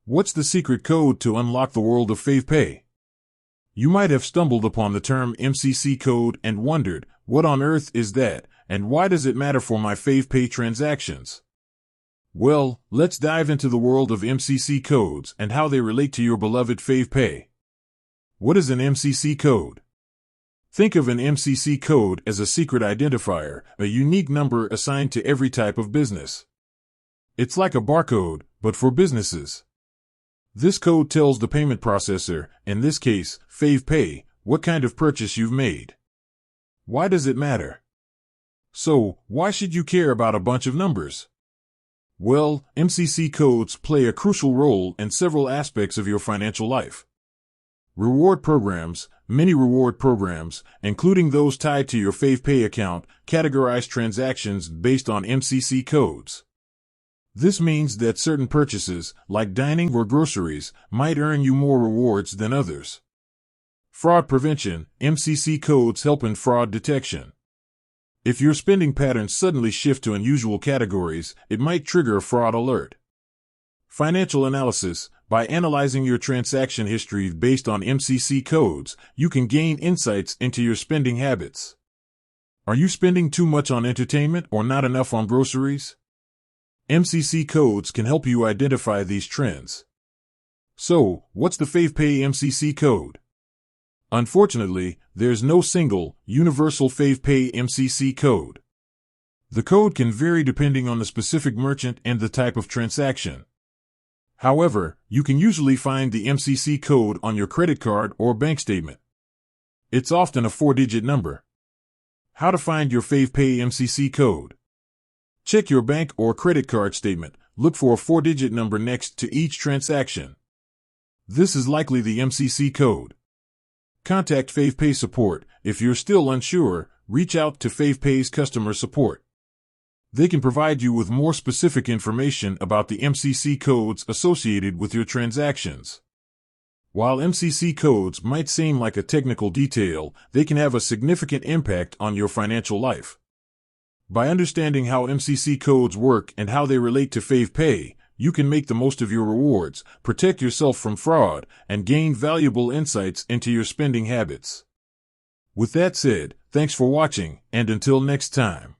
What's the secret code to unlock the world of favePay? You might have stumbled upon the term MCC code and wondered, what on earth is that, and why does it matter for my favePay transactions? Well, let's dive into the world of MCC codes and how they relate to your beloved favePay. What is an MCC code? Think of an MCC code as a secret identifier, a unique number assigned to every type of business. It's like a barcode, but for businesses. This code tells the payment processor, in this case, favePay, what kind of purchase you've made. Why does it matter? So, why should you care about a bunch of numbers? Well, MCC codes play a crucial role in several aspects of your financial life. Reward programs, many reward programs, including those tied to your favePay account, categorize transactions based on MCC codes. This means that certain purchases, like dining or groceries, might earn you more rewards than others. Fraud prevention, MCC codes help in fraud detection. If your spending patterns suddenly shift to unusual categories, it might trigger a fraud alert. Financial analysis, by analyzing your transaction history based on MCC codes, you can gain insights into your spending habits. Are you spending too much on entertainment or not enough on groceries? MCC codes can help you identify these trends. So, what's the favePay MCC code? Unfortunately, there's no single, universal favePay MCC code. The code can vary depending on the specific merchant and the type of transaction. However, you can usually find the MCC code on your credit card or bank statement. It's often a 4-digit number. How to find your favePay MCC code? Check your bank or credit card statement. Look for a 4-digit number next to each transaction. This is likely the MCC code. Contact favePay support. If you're still unsure, reach out to favePay's customer support. They can provide you with more specific information about the MCC codes associated with your transactions. While MCC codes might seem like a technical detail, they can have a significant impact on your financial life. By understanding how MCC codes work and how they relate to favePay, you can make the most of your rewards, protect yourself from fraud, and gain valuable insights into your spending habits. With that said, thanks for watching, and until next time.